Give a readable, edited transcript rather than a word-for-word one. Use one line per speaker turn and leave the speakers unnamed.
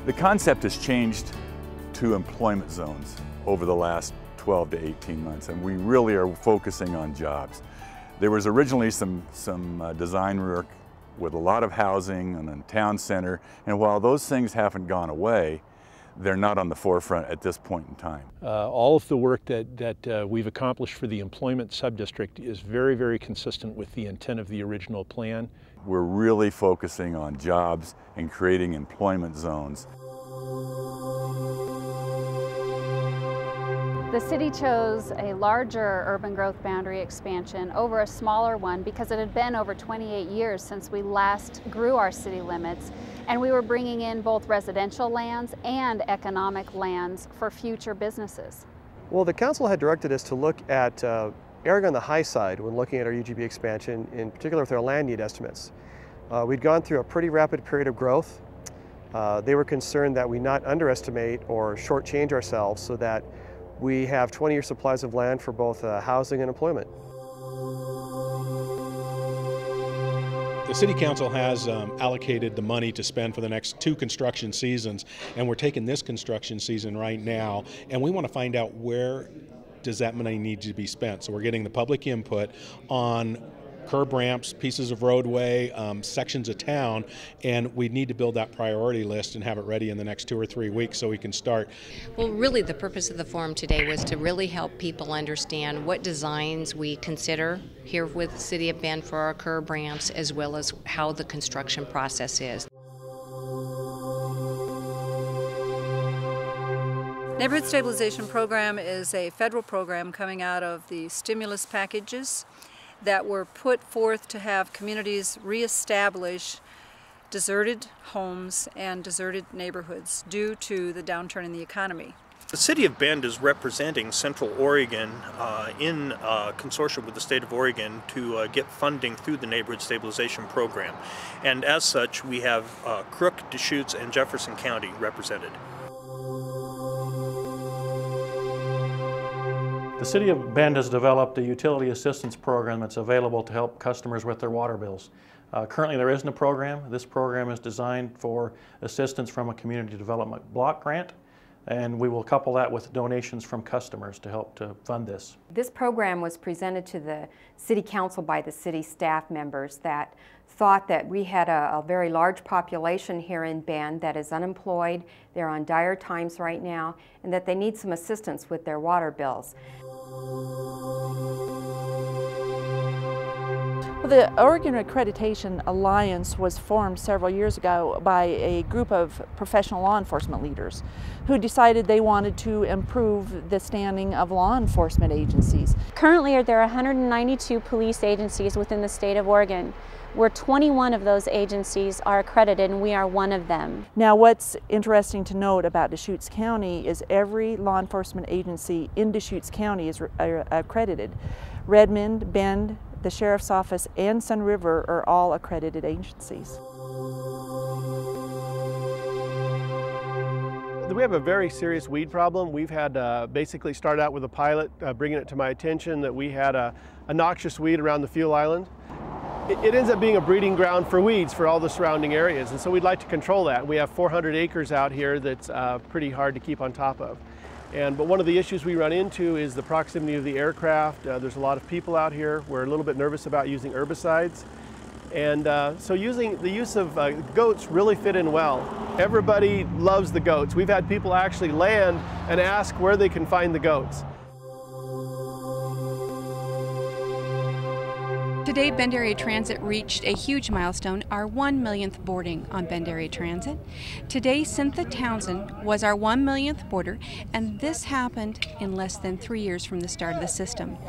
The concept has changed to employment zones over the last 12 to 18 months, and we really are focusing on jobs. There was originally some design work with a lot of housing and a town center, and while those things haven't gone away, they're not on the forefront at this point in time.
All of the work that we've accomplished for the employment subdistrict is very, very consistent with the intent of the original plan.
We're really focusing on jobs and creating employment zones.
The city chose a larger urban growth boundary expansion over a smaller one because it had been over 28 years since we last grew our city limits, and we were bringing in both residential lands and economic lands for future businesses.
Well, the council had directed us to look at erring on the high side when looking at our UGB expansion, in particular with our land need estimates. We'd gone through a pretty rapid period of growth. They were concerned that we not underestimate or shortchange ourselves so that we have 20-year supplies of land for both housing and employment.
The City Council has allocated the money to spend for the next 2 construction seasons, and we're taking this construction season right now, and we want to find out where does that money need to be spent. So we're getting the public input on curb ramps, pieces of roadway, sections of town, and we need to build that priority list and have it ready in the next 2 or 3 weeks so we can start.
Well, really the purpose of the forum today was to really help people understand what designs we consider here with the City of Bend for our curb ramps, as well as how the construction process is.
Neighborhood Stabilization Program is a federal program coming out of the stimulus packages that were put forth to have communities reestablish deserted homes and deserted neighborhoods due to the downturn in the economy.
The City of Bend is representing Central Oregon in consortium with the State of Oregon to get funding through the Neighborhood Stabilization Program. And as such, we have Crook, Deschutes, and Jefferson County represented.
The City of Bend has developed a utility assistance program that's available to help customers with their water bills. Currently there isn't a program. This program is designed for assistance from a community development block grant, and we will couple that with donations from customers to help to fund this.
This program was presented to the City Council by the city staff members that thought that we had a very large population here in Bend that is unemployed, they're on dire times right now, and that they need some assistance with their water bills.
Well, the Oregon Accreditation Alliance was formed several years ago by a group of professional law enforcement leaders who decided they wanted to improve the standing of law enforcement agencies.
Currently, there are 192 police agencies within the state of Oregon, where 21 of those agencies are accredited, and we are one of them.
Now, what's interesting to note about Deschutes County is every law enforcement agency in Deschutes County is accredited. Redmond, Bend, the Sheriff's Office, and Sun River are all accredited agencies.
We have a very serious weed problem. We've had basically start out with a pilot bringing it to my attention that we had a noxious weed around the fuel island. It ends up being a breeding ground for weeds for all the surrounding areas, and so we'd like to control that. We have 400 acres out here that's pretty hard to keep on top of. But one of the issues we run into is the proximity of the aircraft. There's a lot of people out here. We're a little bit nervous about using herbicides. And so the use of goats really fit in well. Everybody loves the goats. We've had people actually land and ask where they can find the goats.
Today, Bend Area Transit reached a huge milestone, our 1 millionth boarding on Bend Area Transit. Today, Cynthia Townsend was our 1 millionth boarder, and this happened in less than 3 years from the start of the system.